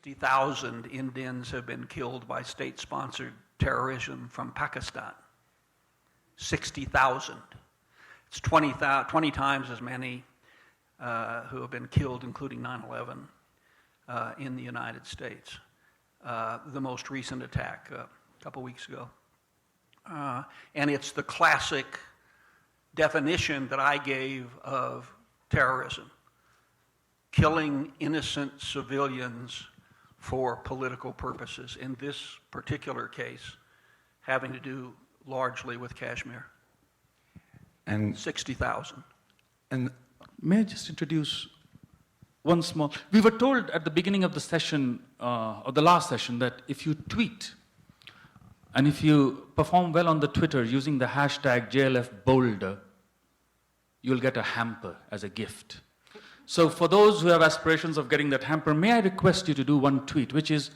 60,000 Indians have been killed by state-sponsored terrorism from Pakistan. 60,000. It's 20 times as many who have been killed, including 9/11, in the United States. The most recent attack a couple weeks ago. And it's the classic definition that I gave of terrorism. Killing innocent civilians for political purposes, in this particular case, having to do largely with Kashmir. And 60,000. And may I just introduce one small... We were told at the beginning of the session, or the last session, that if you tweet, and if you perform well on the Twitter using the hashtag JLF Boulder, you'll get a hamper as a gift. So for those who have aspirations of getting that hamper, may I request you to do one tweet, which is,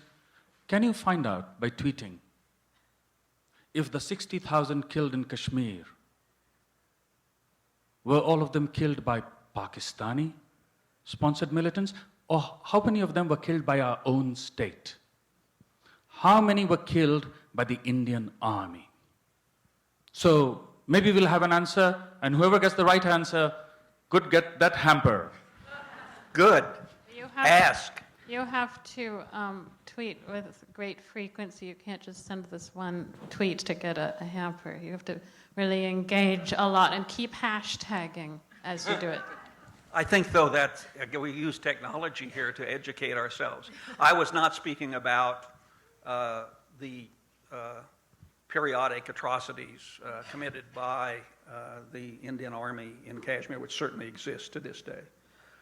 can you find out by tweeting if the 60,000 killed in Kashmir, were all of them killed by Pakistani-sponsored militants? Or how many of them were killed by our own state? How many were killed by the Indian Army? So maybe we'll have an answer, and whoever gets the right answer could get that hamper. Good. Ask. You have to tweet with great frequency. You can't just send this one tweet to get a hamper. You have to really engage a lot and keep hashtagging as you do it. I think, though, that we use technology here to educate ourselves. I was not speaking about the periodic atrocities committed by the Indian Army in Kashmir, which certainly exists to this day.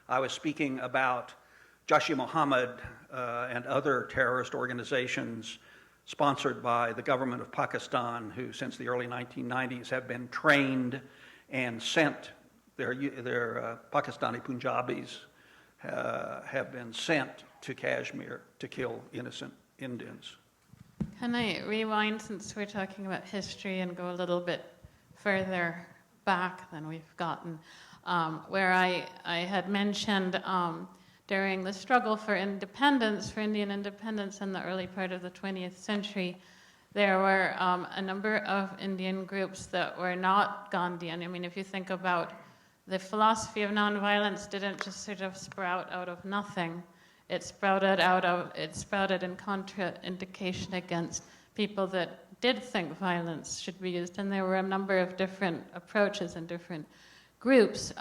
I was speaking about Jaish-e-Mohammed and other terrorist organizations sponsored by the government of Pakistan, who since the early 1990s have been trained and sent, their Pakistani Punjabis have been sent to Kashmir to kill innocent Indians. Can I rewind, since we're talking about history, and go a little bit further back than we've gotten, where I had mentioned during the struggle for independence, for Indian independence in the early part of the 20th century, there were a number of Indian groups that were not Gandhian. I mean, if you think about the philosophy of nonviolence, didn't just sort of sprout out of nothing. It sprouted in contraindication against people that did think violence should be used, and there were a number of different approaches and different groups,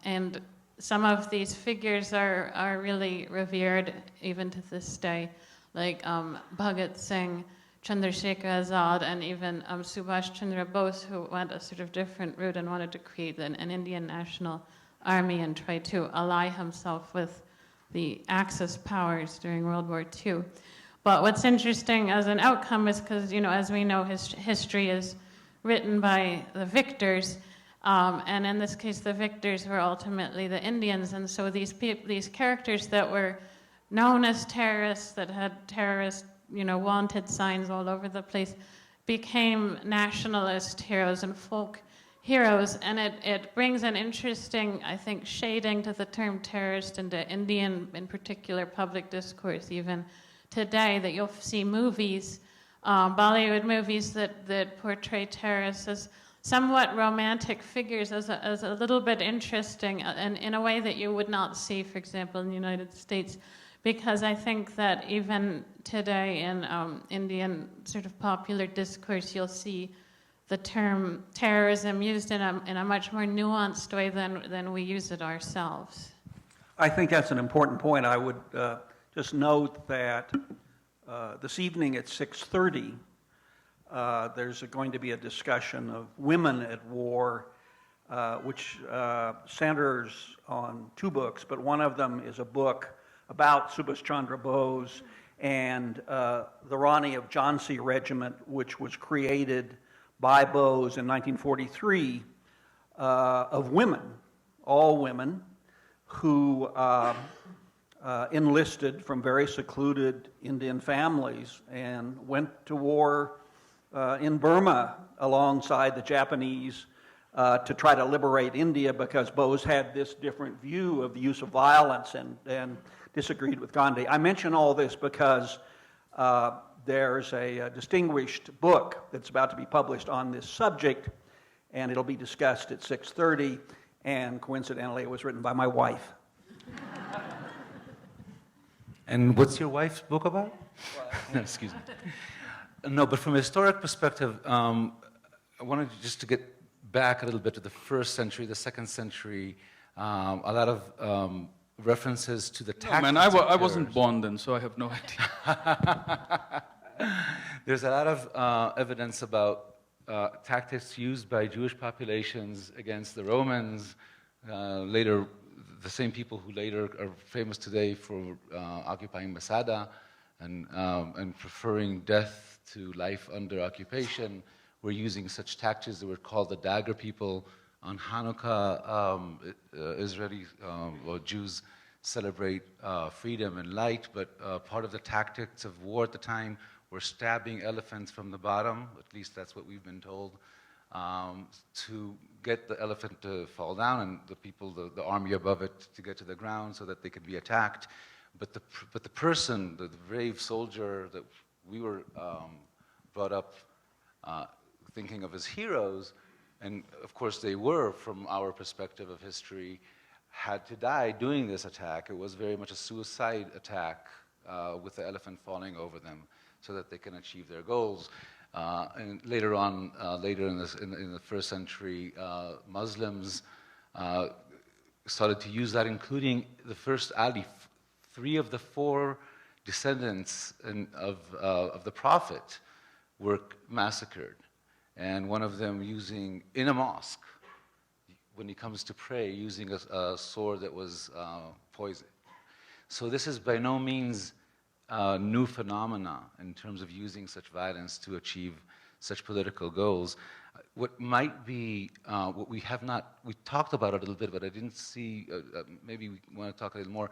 and some of these figures are really revered even to this day, like Bhagat Singh, Chandrasekhar Azad, and even Subhash Chandra Bose, who went a sort of different route and wanted to create an Indian national army and try to ally himself with the Axis powers during World War II. But what's interesting as an outcome is because, as we know, history is written by the victors, and in this case, the victors were ultimately the Indians, and so these characters that were known as terrorists, that had terrorist, wanted signs all over the place, became nationalist heroes and folk heroes, and it brings an interesting, I think, shading to the term terrorist into Indian, in particular, public discourse even today, that you'll see movies, Bollywood movies that portray terrorists as somewhat romantic figures, as a little bit interesting, and in a way that you would not see, for example, in the United States, because I think that even today in Indian sort of popular discourse, you'll see the term terrorism used in a much more nuanced way than we use it ourselves. I think that's an important point. I would just note that this evening at 6:30, there's going to be a discussion of women at war, which centers on two books, but one of them is a book about Subhash Chandra Bose and the Rani of Jhansi Regiment, which was created by Bose in 1943, of women, all women, who enlisted from very secluded Indian families and went to war in Burma alongside the Japanese to try to liberate India because Bose had this different view of the use of violence and disagreed with Gandhi. I mention all this because there's a distinguished book that's about to be published on this subject, and it'll be discussed at 6:30, and coincidentally it was written by my wife. And what's your wife's book about? No, excuse me. No, but from a historic perspective, I wanted just to get back a little bit to the first century, the second century, a lot of references to the No, tactics. man, I wasn't born then, so I have no idea. There's a lot of evidence about tactics used by Jewish populations against the Romans, later the same people who later are famous today for occupying Masada and preferring death to life under occupation, were using such tactics that were called the dagger people. On Hanukkah, Israeli or Jews celebrate freedom and light, but part of the tactics of war at the time were stabbing elephants from the bottom, at least that's what we've been told, to get the elephant to fall down and the people, the army above it, to get to the ground so that they could be attacked. But the person, the brave soldier that we were brought up thinking of as heroes, and of course they were from our perspective of history, had to die doing this attack. It was very much a suicide attack with the elephant falling over them so that they can achieve their goals. And later on, later in the first century, Muslims started to use that, including the first Ali. 3 of the 4 descendants of the Prophet were massacred, and one of them using, in a mosque, when he comes to pray, using a sword that was poisoned. So this is by no means new phenomena in terms of using such violence to achieve such political goals. What might be, what we have not, we talked about it a little bit, but I didn't see, maybe we want to talk a little more.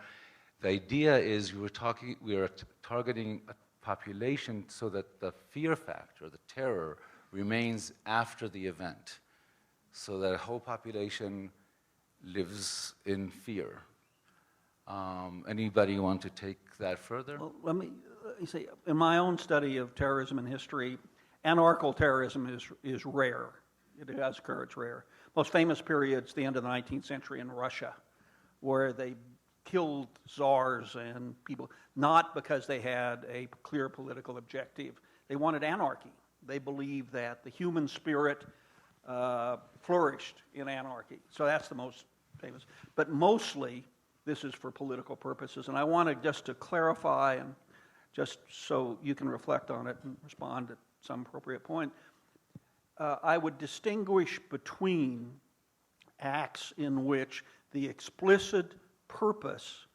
The idea is we are targeting a population so that the fear factor, the terror, remains after the event, so that a whole population lives in fear. Anybody want to take that further? Well, let me say, in my own study of terrorism and history, anarchical terrorism is rare. It does occur, it's rare. Most famous period's the end of the 19th century in Russia, where they killed czars and people, not because they had a clear political objective. They wanted anarchy. They believed that the human spirit flourished in anarchy. So that's the most famous. But mostly, this is for political purposes. And I want just to clarify, and just so you can reflect on it and respond at some appropriate point, I would distinguish between acts in which the explicit purpose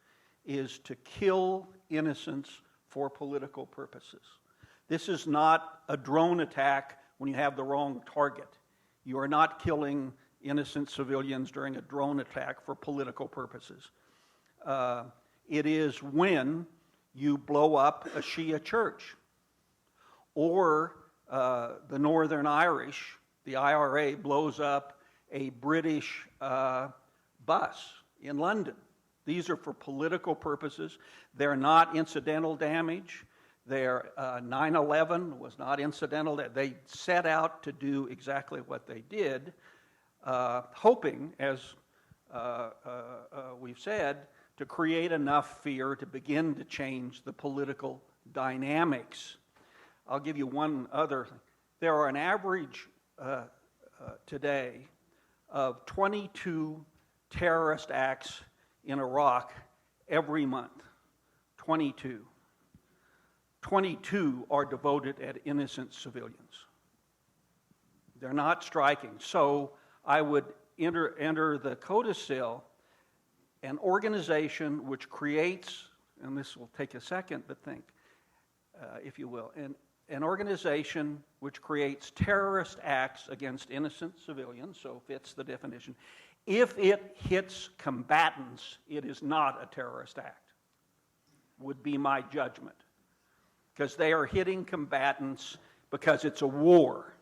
is to kill innocents for political purposes. This is not a drone attack when you have the wrong target. You are not killing innocent civilians during a drone attack for political purposes. It is when you blow up a Shia church, or the Northern Irish, the IRA blows up a British bus in London. These are for political purposes. They're not incidental damage. 9/11 was not incidental. They set out to do exactly what they did, hoping, as we've said, to create enough fear to begin to change the political dynamics. I'll give you one other thing. There are an average today of 22 terrorist acts in Iraq every month. 22. 22 are devoted at innocent civilians. They're not striking. So I would enter the codicil an organization which creates, and this will take a second to think, if you will, an organization which creates terrorist acts against innocent civilians, so fits the definition. If it hits combatants, it is not a terrorist act, would be my judgment. Because they are hitting combatants because it's a war,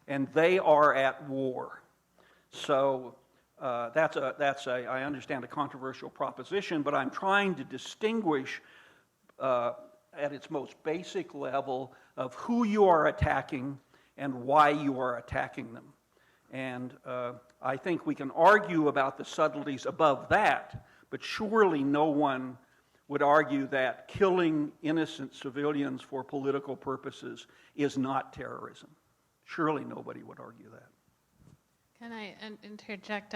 and they are at war. So I understand, a controversial proposition, but I'm trying to distinguish at its most basic level of who you are attacking and why you are attacking them. And I think we can argue about the subtleties above that, but surely no one would argue that killing innocent civilians for political purposes is not terrorism. Surely nobody would argue that. Can I interject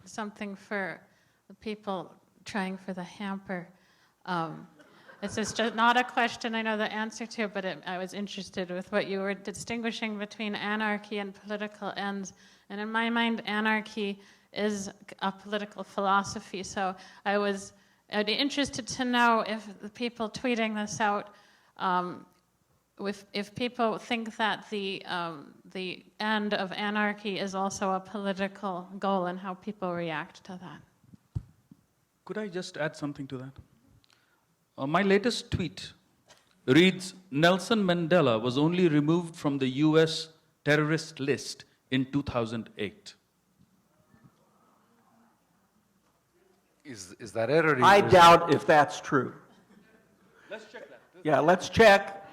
something for the people trying for the hamper? This is just not a question I know the answer to, but I was interested with what you were distinguishing between anarchy and political ends. And in my mind, anarchy is a political philosophy. So I'd be interested to know if the people tweeting this out, if people think that the end of anarchy is also a political goal and how people react to that. Could I just add something to that? My latest tweet reads, Nelson Mandela was only removed from the US terrorist list in 2008. Is that it? Or I doubt if that's true. Let's check that. Yeah, let's check.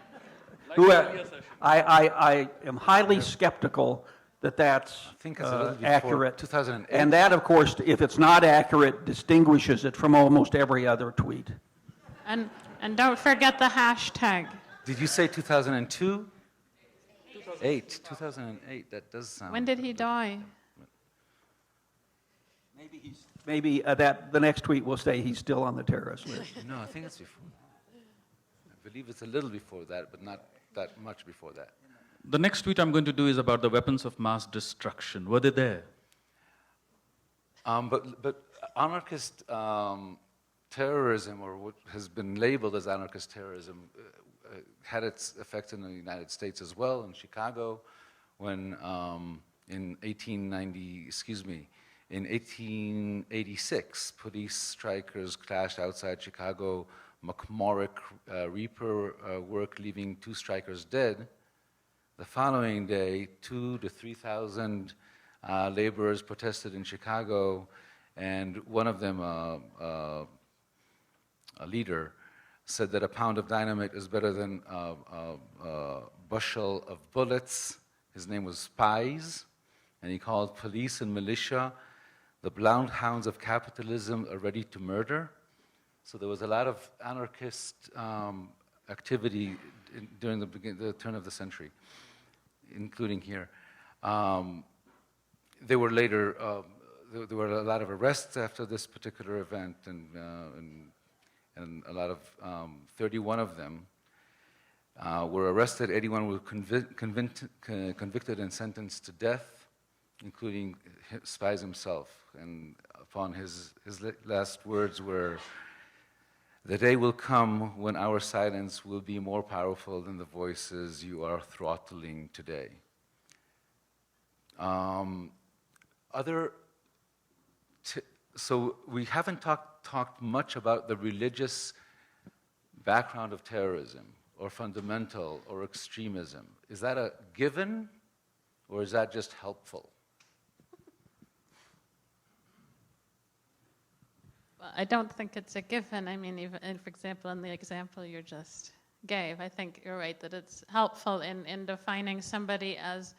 I am highly skeptical that that's I think it's a little before accurate. 2008. And that, of course, if it's not accurate, distinguishes it from almost every other tweet. And don't forget the hashtag. Did you say 2002? 2008, that does sound... When did he die? Maybe that the next tweet will say he's still on the terrorist list. No, I think it's before. I believe it's a little before that, but not that much before that. The next tweet I'm going to do is about the weapons of mass destruction. Were they there? But anarchist terrorism, or what has been labeled as anarchist terrorism, had its effect in the United States as well, in Chicago, when in 1886, police strikers clashed outside Chicago, McMorrick Reaper work, leaving 2 strikers dead. The following day, 2,000 to 3,000 laborers protested in Chicago, and one of them, a leader, said that a pound of dynamite is better than a bushel of bullets. His name was Spies, and he called police and militia the bloodhounds of capitalism are ready to murder. So there was a lot of anarchist activity during the turn of the century, including here. There were later, there were a lot of arrests after this particular event, and a lot of, 31 of them were arrested. 81 were convicted and sentenced to death, including Spies himself. And upon his last words were, "The day will come when our silence will be more powerful than the voices you are throttling today." So we haven't talked much about the religious background of terrorism, or fundamental, or extremism. Is that a given, or is that just helpful? Well, I don't think it's a given. I mean, even, for example, in the example you just gave, I think you're right that it's helpful in defining somebody as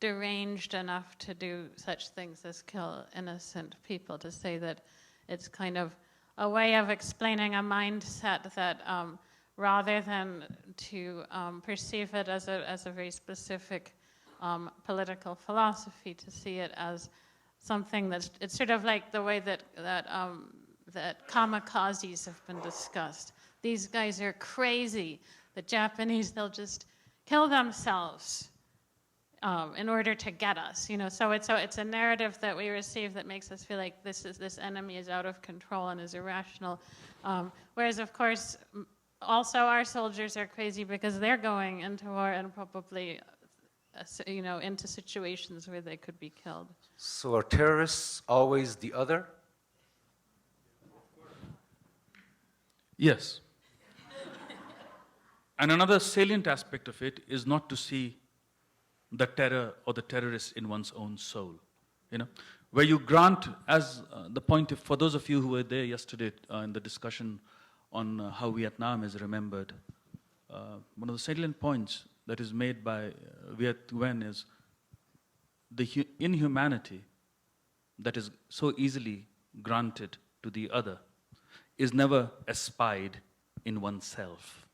deranged enough to do such things as kill innocent people, to say that it's kind of a way of explaining a mindset that rather than to perceive it as a very specific political philosophy, to see it as something it's sort of like the way that kamikazes have been discussed. These guys are crazy. The Japanese, they'll just kill themselves in order to get us, you know. So it's a narrative that we receive that makes us feel like this enemy is out of control and is irrational. Whereas, of course, also our soldiers are crazy because they're going into war and probably, you know, into situations where they could be killed. So are terrorists always the other? Yes. And another salient aspect of it is not to see the terror or the terrorist in one's own soul, where you grant, as the point, for those of you who were there yesterday in the discussion on how Vietnam is remembered, one of the salient points that is made by Viet Nguyen is the inhumanity that is so easily granted to the other is never espied in oneself.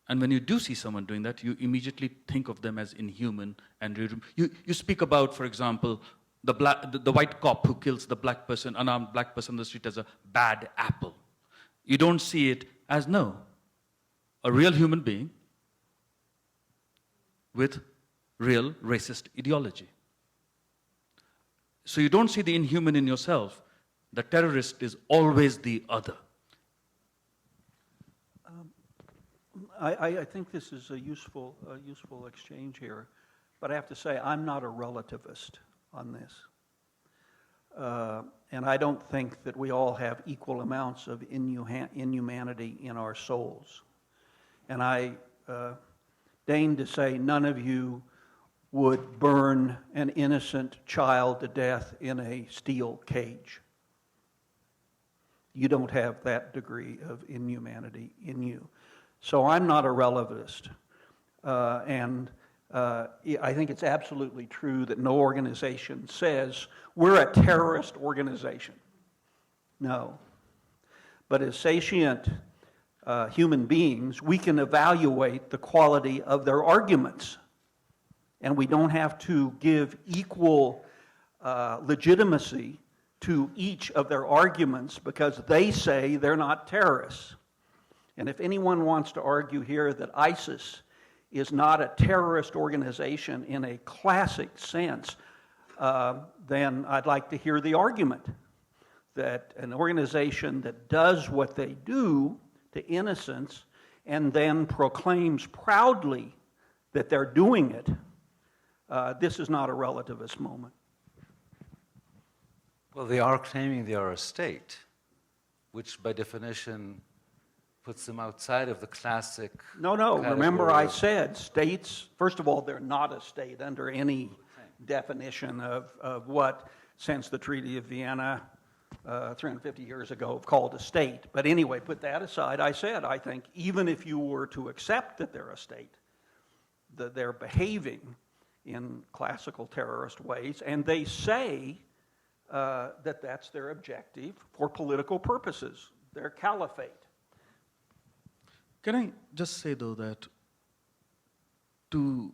And when you do see someone doing that, you immediately think of them as inhuman. And you speak about, for example, the white cop who kills the black person, unarmed black person on the street as a bad apple. You don't see it as, no, a real human being with real racist ideology. So you don't see the inhuman in yourself. The terrorist is always the other. I think this is a useful exchange here, but I have to say I'm not a relativist on this. And I don't think that we all have equal amounts of inhumanity in our souls. And I deign to say none of you would burn an innocent child to death in a steel cage. You don't have that degree of inhumanity in you. So I'm not a relativist. And I think it's absolutely true that no organization says, we're a terrorist organization. No. But as sapient human beings, we can evaluate the quality of their arguments. And we don't have to give equal legitimacy to each of their arguments because they say they're not terrorists. And if anyone wants to argue here that ISIS is not a terrorist organization in a classic sense, then I'd like to hear the argument that an organization that does what they do to innocents and then proclaims proudly that they're doing it, this is not a relativist moment. Well, they are claiming they are a state, which by definition puts them outside of the classic. No. Remember, I said states. First of all, they're not a state under any definition of what, since the Treaty of Vienna 350 years ago, called a state. But anyway, put that aside. I said I think even if you were to accept that they're a state, that they're behaving in classical terrorist ways, and they say that that's their objective for political purposes, their caliphate. Can I just say, though, that to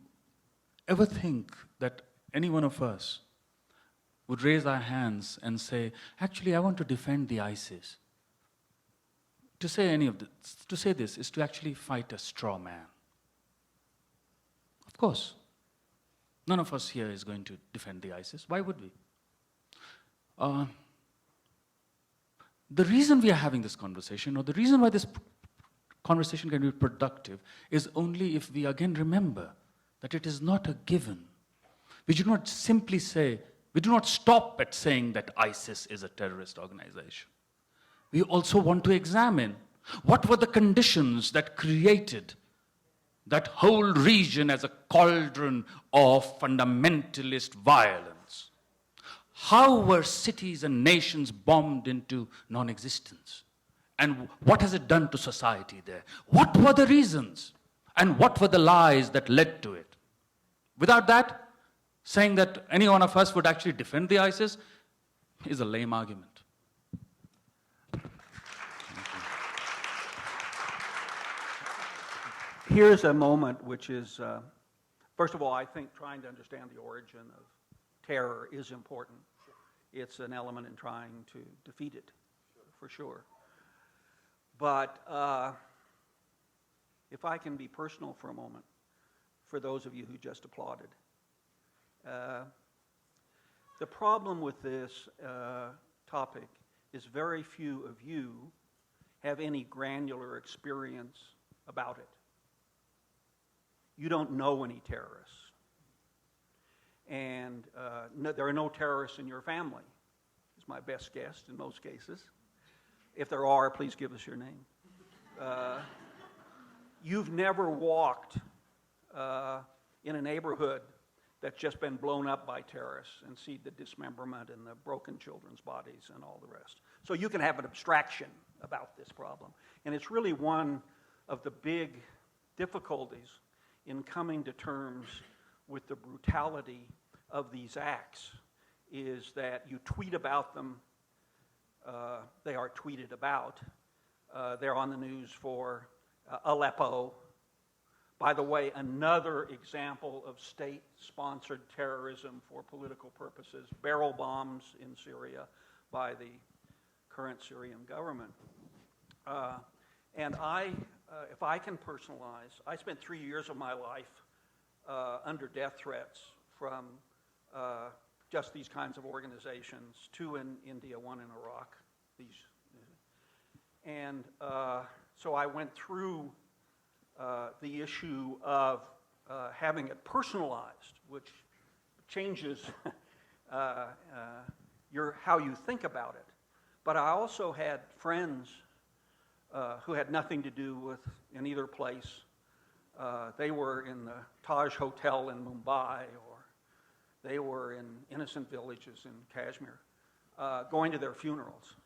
ever think that any one of us would raise our hands and say, actually, I want to defend the ISIS. To say this is to actually fight a straw man. Of course, none of us here is going to defend the ISIS. Why would we? The reason we are having this conversation, or the reason why this conversation can be productive, is only if we again remember that it is not a given. We do not simply say, we do not stop at saying that ISIS is a terrorist organization. We also want to examine what were the conditions that created that whole region as a cauldron of fundamentalist violence. How were cities and nations bombed into non-existence? And what has it done to society there? What were the reasons? And what were the lies that led to it? Without that, saying that any one of us would actually defend the ISIS is a lame argument. Here's a moment which is, first of all, I think trying to understand the origin of terror is important. It's an element in trying to defeat it, for sure. But if I can be personal for a moment, for those of you who just applauded, the problem with this topic is very few of you have any granular experience about it. You don't know any terrorists. And there are no terrorists in your family, is my best guess in most cases. If there are, please give us your name. You've never walked in a neighborhood that's just been blown up by terrorists and see the dismemberment and the broken children's bodies and all the rest. So you can have an abstraction about this problem. And it's really one of the big difficulties in coming to terms with the brutality of these acts, is that you tweet about them, they are tweeted about, they're on the news for Aleppo. By the way, another example of state-sponsored terrorism for political purposes, barrel bombs in Syria by the current Syrian government. And if I can personalize, I spent 3 years of my life under death threats from just these kinds of organizations, 2 in India, 1 in Iraq. So I went through the issue of having it personalized, which changes how you think about it. But I also had friends who had nothing to do in either place. They were in the Taj Hotel in Mumbai, or they were in innocent villages in Kashmir, going to their funerals.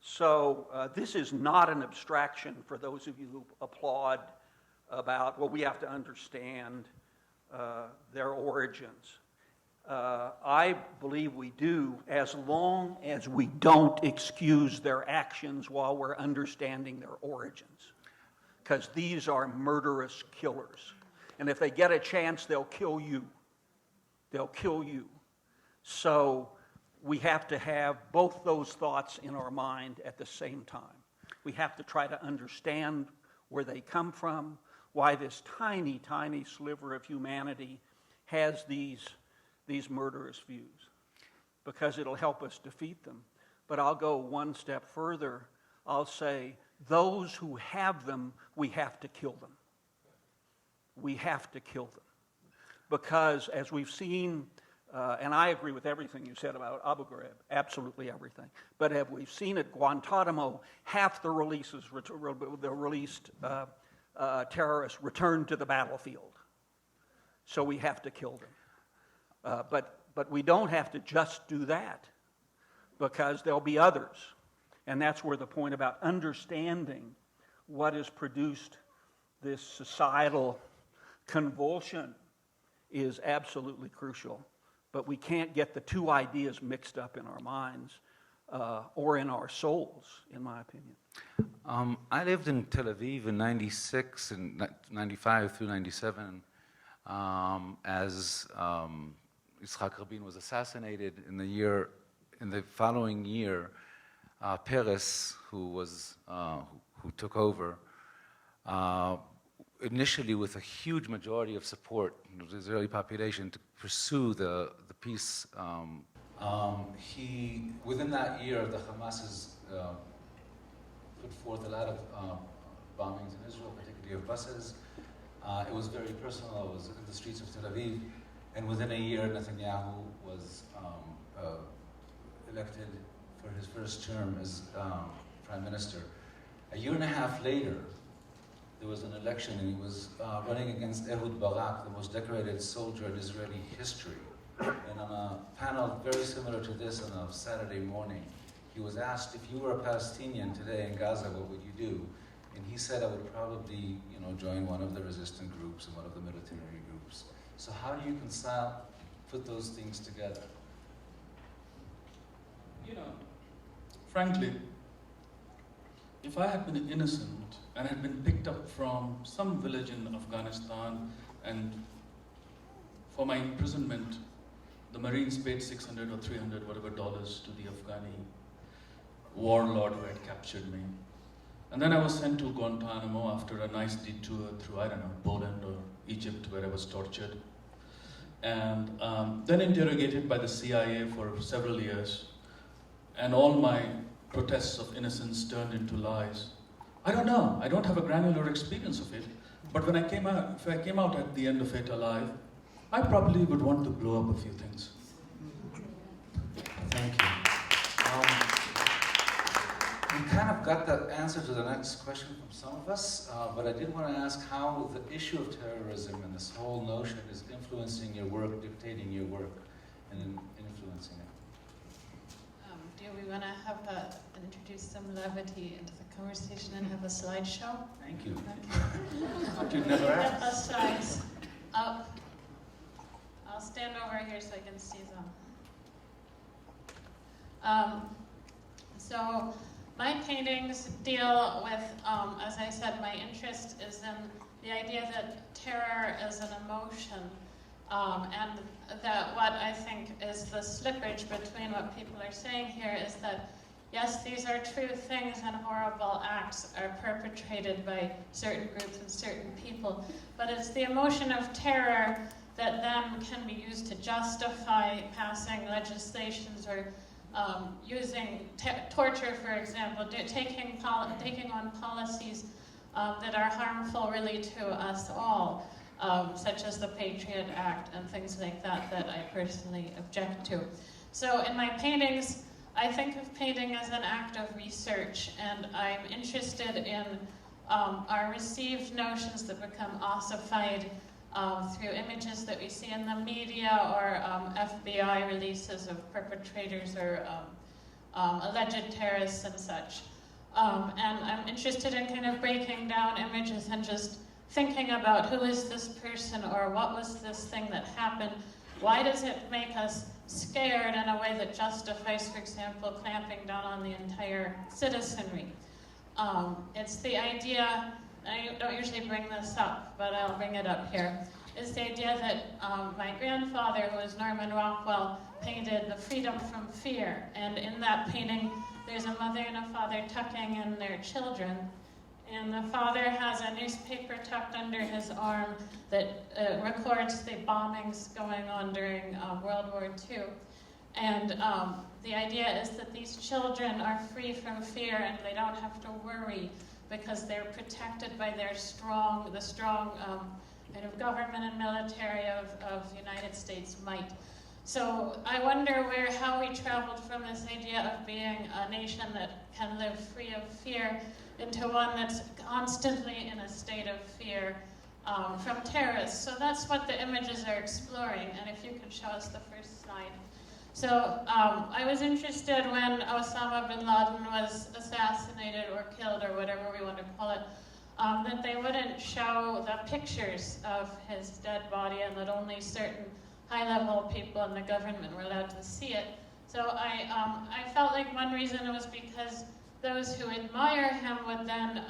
So this is not an abstraction for those of you who applaud about, well, we have to understand their origins. I believe we do, as long as we don't excuse their actions while we're understanding their origins. Because these are murderous killers. And if they get a chance, they'll kill you. They'll kill you. So we have to have both those thoughts in our mind at the same time. We have to try to understand where they come from, why this tiny, tiny sliver of humanity has these murderous views, because it'll help us defeat them. But I'll go one step further. I'll say, those who have them, we have to kill them. We have to kill them. Because as we've seen, and I agree with everything you said about Abu Ghraib, absolutely everything. But as we've seen at Guantanamo, half the released terrorists returned to the battlefield. So we have to kill them. But we don't have to just do that, because there'll be others. And that's where the point about understanding what has produced this societal convulsion is absolutely crucial. But we can't get the two ideas mixed up in our minds or in our souls, in my opinion. I lived in Tel Aviv in 96 and 95 through 97 as Yitzhak Rabin was assassinated. In the following year, Peres, who took over, initially with a huge majority of support of the Israeli population to pursue the peace. Within that year, the Hamas has put forth a lot of bombings in Israel, particularly of buses. It was very personal. It was in the streets of Tel Aviv. And within a year, Netanyahu was elected for his first term as prime minister. A year and a half later, there was an election, and he was running against Ehud Barak, the most decorated soldier in Israeli history. And on a panel very similar to this on a Saturday morning, he was asked, if you were a Palestinian today in Gaza, what would you do? And he said, I would probably, join one of the resistant groups and one of the military groups. So how do you put those things together? Frankly, if I had been innocent and had been picked up from some village in Afghanistan, and for my imprisonment, the Marines paid $600 or $300, whatever dollars to the Afghani warlord who had captured me. And then I was sent to Guantanamo after a nice detour through, Poland or Egypt, where I was tortured. And then interrogated by the CIA for several years. And all my protests of innocence turned into lies. I don't know. I don't have a granular experience of it. But when if I came out at the end of it alive, I probably would want to blow up a few things. Thank you. We kind of got that answer to the next question from some of us, but I did want to ask how the issue of terrorism and this whole notion is influencing your work, dictating your work, and influencing it. Do we want to introduce some levity into the conversation and have a slideshow? Thank you. Okay. But you'd never Get asked. the slides up. I'll stand over here so I can see them. So my paintings deal with, as I said, my interest is in the idea that terror is an emotion, and that what I think is the slippage between what people are saying here is that, yes, these are true things and horrible acts are perpetrated by certain groups and certain people, but it's the emotion of terror that then can be used to justify passing legislations or using torture, for example, taking on policies that are harmful really to us all, such as the Patriot Act and things like that that I personally object to. So in my paintings, I think of painting as an act of research, and I'm interested in our received notions that become ossified through images that we see in the media or FBI releases of perpetrators or alleged terrorists and such. And I'm interested in kind of breaking down images and just thinking about who is this person or what was this thing that happened. Why does it make us scared in a way that justifies, for example, clamping down on the entire citizenry? It's the idea, I don't usually bring this up, but I'll bring it up here, is the idea that my grandfather, who was Norman Rockwell, painted The Freedom from Fear. And in that painting, there's a mother and a father tucking in their children. And the father has a newspaper tucked under his arm that records the bombings going on during World War II. And the idea is that these children are free from fear and they don't have to worry because they're protected by the strong kind of government and military of the United States might. So I wonder how we traveled from this idea of being a nation that can live free of fear into one that's constantly in a state of fear from terrorists. So that's what the images are exploring, and if you could show us the first slide. So I was interested when Osama bin Laden was assassinated or killed or whatever we want to call it, that they wouldn't show the pictures of his dead body and that only certain high-level people in the government were allowed to see it. So I felt like one reason was because those who admire him would then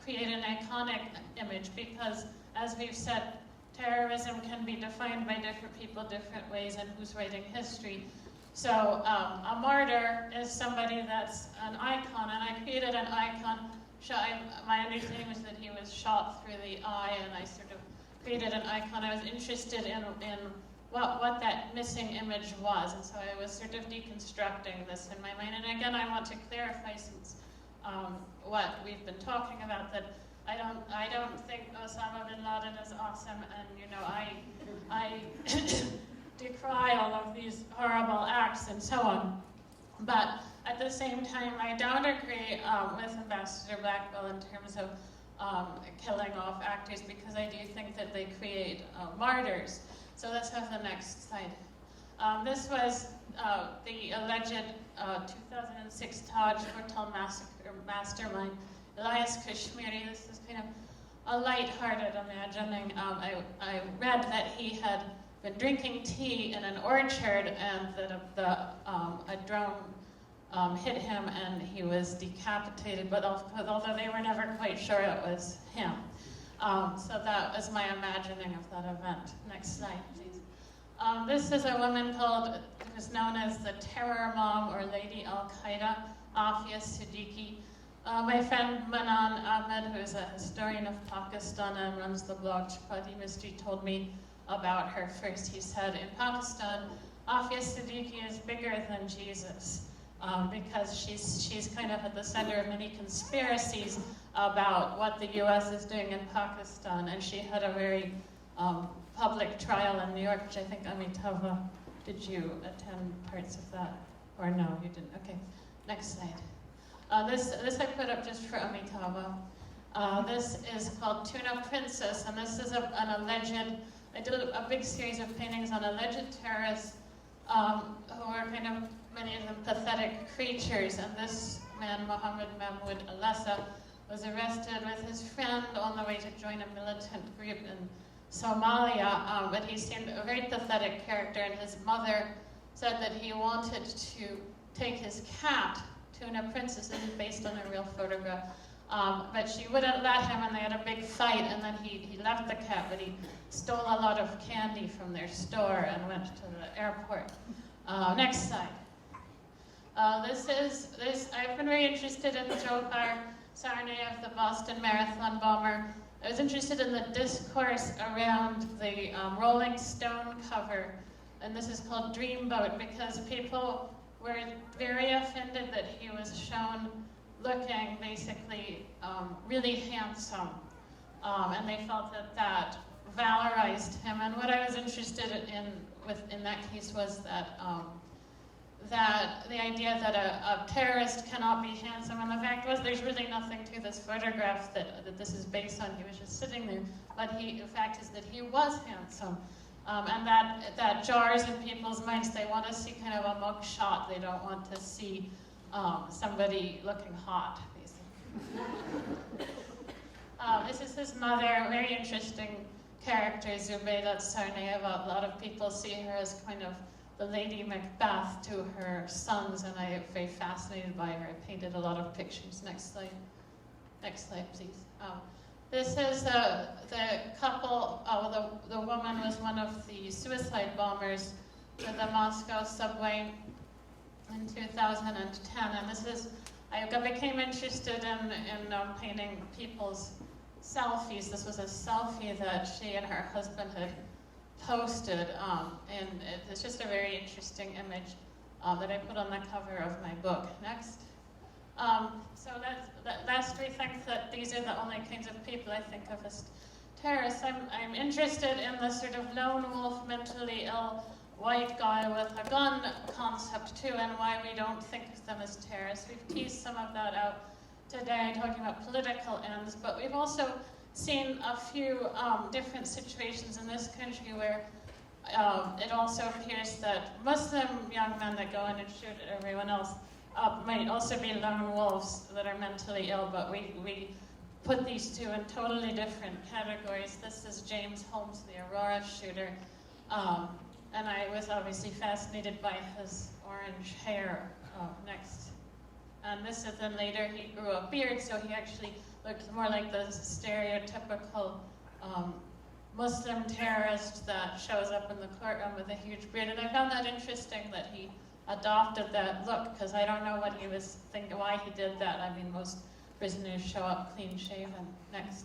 create an iconic image, because, as we've said, terrorism can be defined by different people different ways, and who's writing history. So a martyr is somebody that's an icon, and I created an icon. My understanding was that he was shot through the eye, and I sort of created an icon. I was interested in what that missing image was, and so I was sort of deconstructing this in my mind. And again, I want to clarify, since what we've been talking about, that I don't think Osama bin Laden is awesome, and I decry all of these horrible acts and so on. But at the same time, I don't agree with Ambassador Blackwill in terms of killing off actors, because I do think that they create martyrs. So let's have the next slide. This was the alleged 2006 Taj Hotel massacre mastermind, Elias Kashmiri. This is kind of a light-hearted imagining. I read that he had been drinking tea in an orchard, and that a drone hit him and he was decapitated, but although they were never quite sure it was him. So that was my imagining of that event. Next slide, please. This is a woman who is known as the Terror Mom, or Lady Al-Qaeda, Afia Siddiqui. My friend Manan Ahmed, who is a historian of Pakistan and runs the blog Chapati Mystery, told me about her first. He said, in Pakistan, Afia Siddiqui is bigger than Jesus. Because she's kind of at the center of many conspiracies about what the U.S. is doing in Pakistan, and she had a very public trial in New York, which I think Amitava, did you attend parts of that? Or no, you didn't? Okay, next slide. This I put up just for Amitava. This is called Tuna Princess, and this is an alleged, I did a big series of paintings on alleged terrorists who are kind of, many of them pathetic creatures, and this man, Mohammed Mahmoud Alessa, was arrested with his friend on the way to join a militant group in Somalia, but he seemed a very pathetic character, and his mother said that he wanted to take his cat, Tuna Princess, this is based on a real photograph, but she wouldn't let him, and they had a big fight, and then he left the cat, but he stole a lot of candy from their store and went to the airport. Next slide. I've been very interested in Dzhokhar Tsarnaev, the Boston Marathon bomber. I was interested in the discourse around the Rolling Stone cover, and this is called Dreamboat, because people were very offended that he was shown looking basically really handsome, and they felt that valorized him. And what I was interested in that case was that that the idea that a terrorist cannot be handsome, and the fact was there's really nothing to this photograph that this is based on. He was just sitting there, but the fact is that he was handsome, and that jars in people's minds. They want to see kind of a mug shot. They don't want to see somebody looking hot, basically. This is his mother, a very interesting character, Zubaydah Tsarnaev. A lot of people see her as kind of the Lady Macbeth to her sons, and I am very fascinated by her. I painted a lot of pictures. Next slide. Next slide, please. This is the couple, the woman was one of the suicide bombers to the Moscow subway in 2010, and I became interested in painting people's selfies. This was a selfie that she and her husband had posted, and it's just a very interesting image that I put on the cover of my book. Next. So lest we think that these are the only kinds of people I think of as terrorists, I'm interested in the sort of lone wolf, mentally ill white guy with a gun concept too, and why we don't think of them as terrorists. We've teased some of that out today, talking about political ends, but we've also seen a few different situations in this country where it also appears that Muslim young men that go in and shoot at everyone else might also be lone wolves that are mentally ill, but we put these two in totally different categories. This is James Holmes, the Aurora shooter, and I was obviously fascinated by his orange hair. Next. And this is then later he grew a beard, so he actually looked more like the stereotypical Muslim terrorist that shows up in the courtroom with a huge beard. And I found that interesting that he adopted that look, because I don't know what he was thinking, why he did that. I mean, most prisoners show up clean shaven. Next.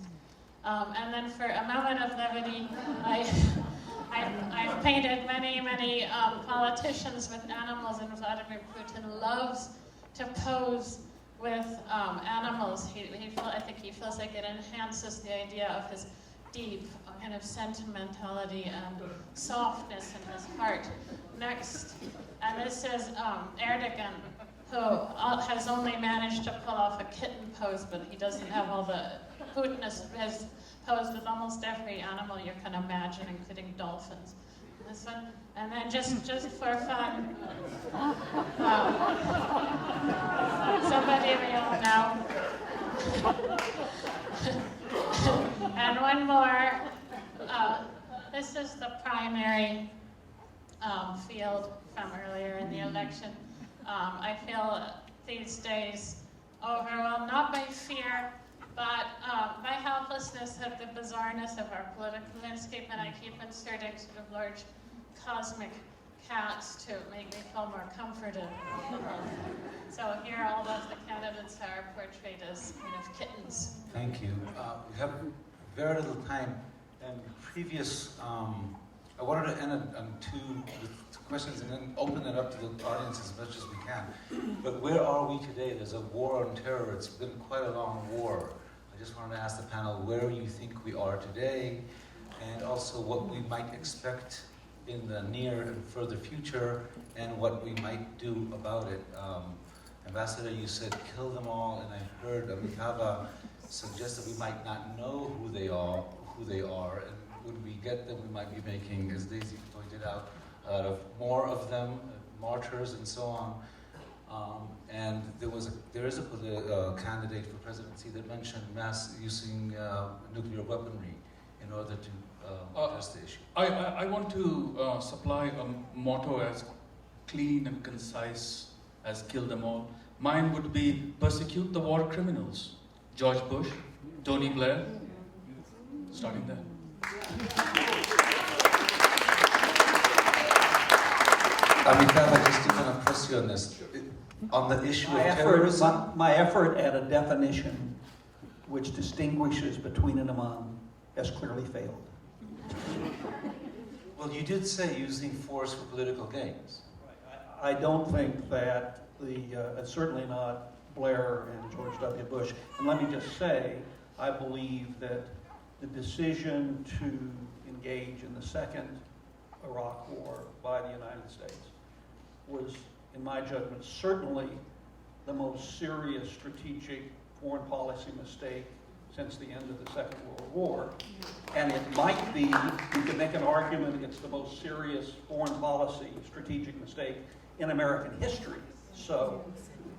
And then for a moment of levity, I've painted many politicians with animals, and Vladimir Putin loves to pose with animals. I think he feels like it enhances the idea of his deep kind of sentimentality and softness in his heart. Next, and this is Erdogan, who has only managed to pull off a kitten pose, but he doesn't have all the... Putin has posed with almost every animal you can imagine, including dolphins. This one, and then just for fun, somebody we all know. And one more. This is the primary field from earlier in the election. I feel these days overwhelmed, not by fear, but by helplessness at the bizarreness of our political landscape, and I keep inserting sort of large cosmic cats to make me feel more comforted. So here all of the candidates are portrayed as kind of kittens. Thank you. We have very little time, and previous, I wanted to end on two questions and then open it up to the audience as much as we can. But where are we today? There's a war on terror. It's been quite a long war. I just wanted to ask the panel where you think we are today, and also what we might expect in the near and further future, and what we might do about it. Ambassador, you said kill them all, and I heard Amitava suggest that we might not know who they are, and when we get them, we might be making, as Daisy pointed out, more of them, martyrs and so on. And there is a candidate for presidency that mentioned mass using nuclear weaponry in order to address the issue. I want to supply a motto as clean and concise as kill them all. Mine would be persecute the war criminals. George Bush, Tony Blair, starting there. Amitava, just to kind of press you on this, on the issue of terrorism. My effort at a definition which distinguishes between an imam has clearly failed. Well, you did say using force for political gains. I don't think that certainly not Blair and George W. Bush. And let me just say, I believe that the decision to engage in the second Iraq War by the United States was, in my judgment, certainly the most serious strategic foreign policy mistake since the end of the Second World War. And it might be, you could make an argument it's the most serious foreign policy strategic mistake in American history. So,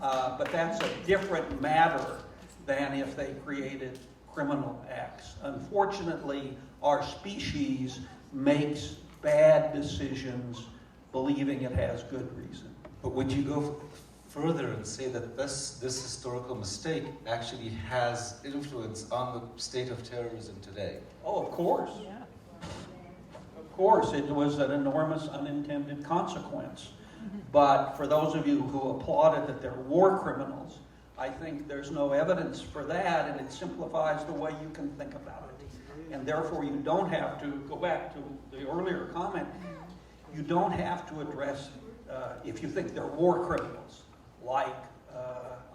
but that's a different matter than if they created criminal acts. Unfortunately, our species makes bad decisions believing it has good reason. But would you go further and say that this historical mistake actually has influence on the state of terrorism today? Oh, of course. Of course, it was an enormous unintended consequence. But for those of you who applauded that they're war criminals, I think there's no evidence for that, and it simplifies the way you can think about it. And therefore, you don't have to go back to the earlier comment. You don't have to address, if you think they're war criminals, like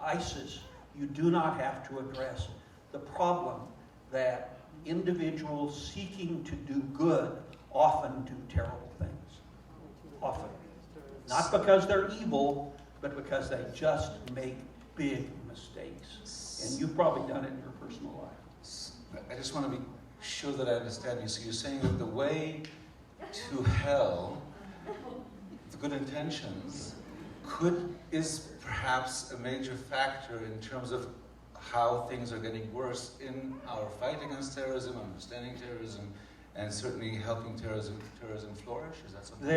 ISIS, you do not have to address the problem that individuals seeking to do good often do terrible things. Often. Not because they're evil, but because they just make big mistakes. And you've probably done it in your personal life. I just want to be sure that I understand you. So you're saying that the way to hell, the good intentions, is perhaps a major factor in terms of how things are getting worse in our fight against terrorism, understanding terrorism, and certainly helping terrorism flourish? Is that something?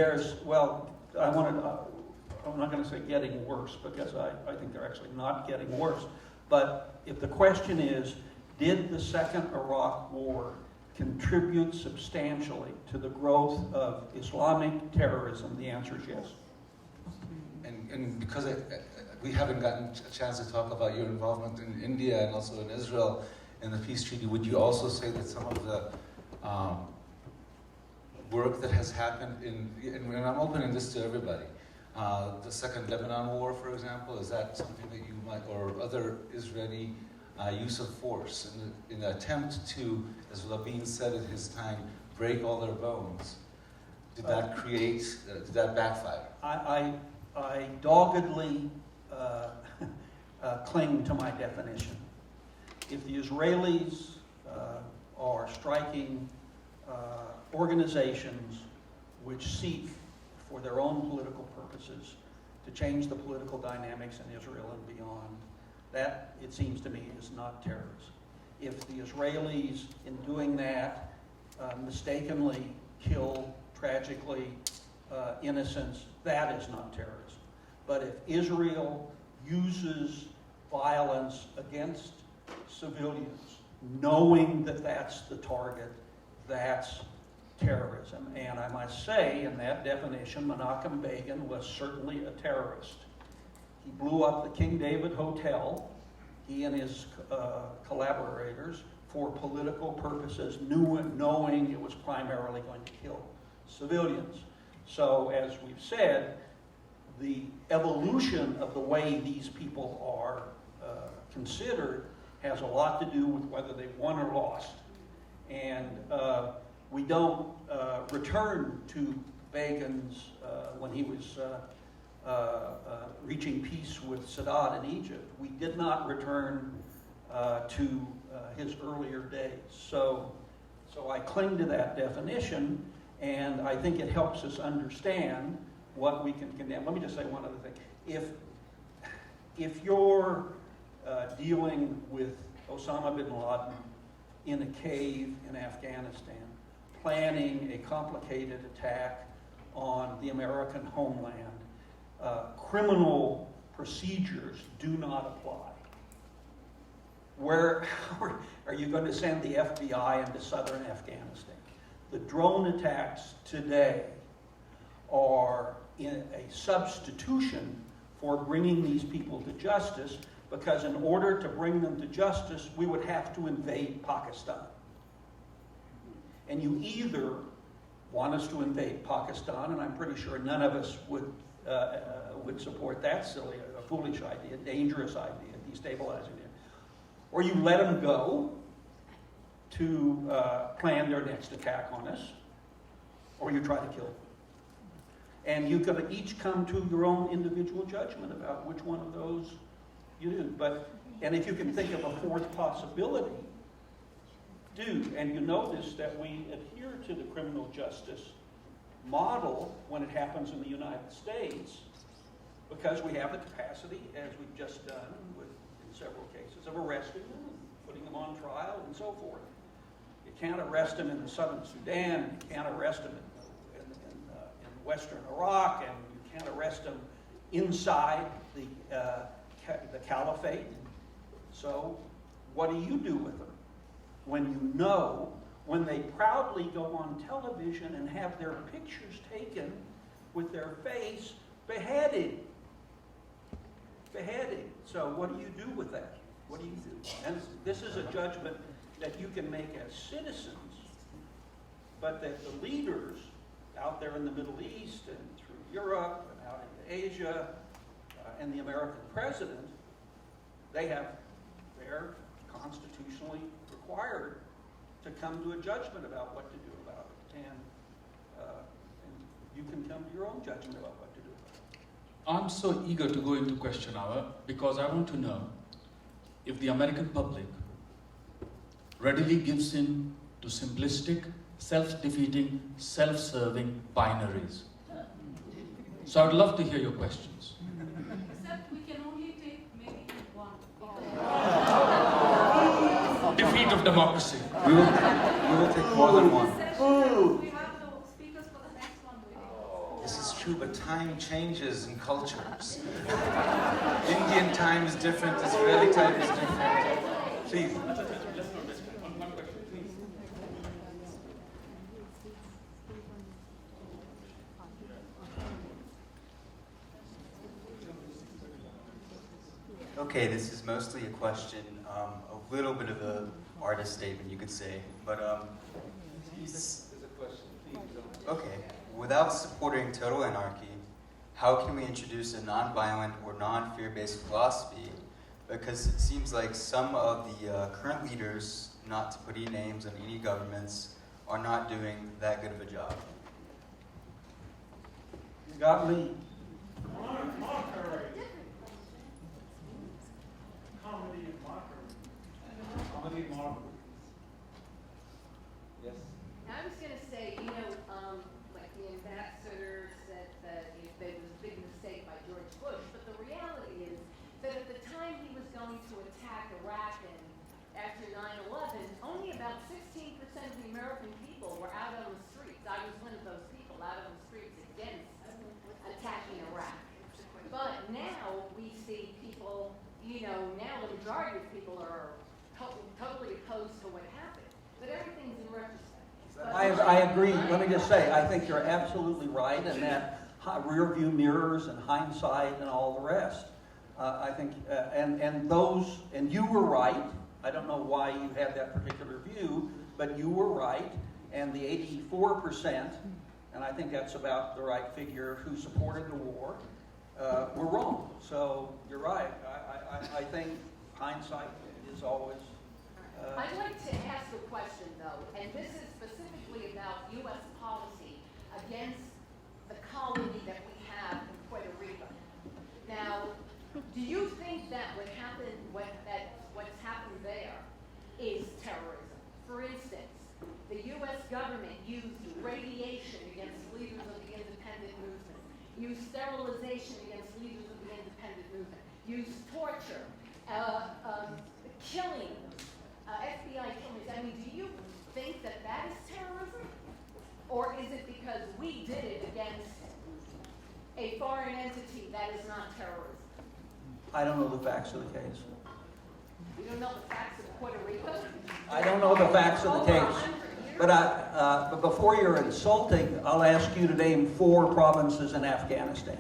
I'm not going to say getting worse, because I think they're actually not getting worse. But if the question is, did the Second Iraq War contribute substantially to the growth of Islamic terrorism, the answer is yes. And because we haven't gotten a chance to talk about your involvement in India and also in Israel in the peace treaty, would you also say that some of the work that has happened and I'm opening this to everybody, the Second Lebanon War, for example, is that something that you might, or other Israeli use of force in the attempt to, as Rabin said at his time, break all their bones? Did that did that backfire? I doggedly cling to my definition. If the Israelis are striking organizations which seek, for their own political purposes, to change the political dynamics in Israel and beyond, that, it seems to me, is not terrorism. If the Israelis, in doing that, mistakenly kill, tragically, innocents, that is not terrorism. But if Israel uses violence against civilians, knowing that that's the target, that's terrorism. And I must say, in that definition, Menachem Begin was certainly a terrorist. He blew up the King David Hotel, he and his collaborators, for political purposes, knowing it was primarily going to kill civilians. So, as we've said, the evolution of the way these people are considered has a lot to do with whether they won or lost. And we don't return to Begin's, when he was reaching peace with Sadat in Egypt. We did not return to his earlier days. So I cling to that definition, and I think it helps us understand what we can condemn. Let me just say one other thing. If you're dealing with Osama bin Laden in a cave in Afghanistan, planning a complicated attack on the American homeland, criminal procedures do not apply. Where are you going to send the FBI into southern Afghanistan? The drone attacks today are in a substitution for bringing these people to justice, because in order to bring them to justice, we would have to invade Pakistan. And you either want us to invade Pakistan, and I'm pretty sure none of us would support that silly, a foolish idea, dangerous idea, destabilizing it, or you let them go to plan their next attack on us, or you try to kill them. And you can each come to your own individual judgment about which one of those you do. And if you can think of a fourth possibility, do. And you notice that we adhere to the criminal justice model when it happens in the United States, because we have the capacity, as we've just done in several cases, of arresting them and putting them on trial and so forth. You can't arrest them in the southern Sudan, you can't arrest them in western Iraq, and you can't arrest them inside the caliphate. So what do you do with them when you know, when they proudly go on television and have their pictures taken with their face beheaded? Beheaded. So what do you do with that? What do you do? And this is a judgment that you can make as citizens, but that the leaders out there in the Middle East and through Europe and out into Asia and the American president, they're constitutionally required to come to a judgment about what to do about it. And you can come to your own judgment about what to do about it. I'm so eager to go into question hour because I want to know if the American public readily gives in to simplistic, self-defeating, self-serving binaries. So I'd love to hear your questions. Except we can only take maybe one. Defeat of democracy. We will take more than one. We have the speakers for the next one waiting. This is true, but time changes in cultures. Indian time is different, Israeli time is different. Please. Okay, this is mostly a question, a little bit of an artist statement, you could say, but okay, without supporting total anarchy, how can we introduce a non-violent or non-fear-based philosophy? Because it seems like some of the current leaders, not to put any names on any governments, are not doing that good of a job. You got me. Comedy and mockery. Yes. I was going to say, like the ambassador said that there was a big mistake by George Bush, but the reality is that at the time he was going to attack Iraq and after 9/11, only about 16% of the American people were out on the streets. I was one of those people out on the streets against attacking Iraq. But now we see people, now the majority of people are totally opposed to what happened. But everything's in retrospect. I agree. Let me just say, I think you're absolutely right, and that rear view mirrors and hindsight and all the rest. I think, and you were right. I don't know why you had that particular view, but you were right. And the 84%, and I think that's about the right figure, who supported the war, were wrong. So you're right. I think hindsight is always. I'd like to ask a question, though, and this is specifically about U.S. policy against the colony that we have in Puerto Rico. Now, that what's happened there is terrorism. For instance, the U.S. government used radiation against leaders of the independent movement, used sterilization against leaders of the independent movement, used torture, killings, FBI killings. I mean, do you think that that is terrorism? Or is it because we did it against a foreign entity that is not terrorism? I don't know the facts of the case. You don't know the facts of Puerto Rico? I don't know the facts of the case. But before you're insulting, I'll ask you to name 4 provinces in Afghanistan.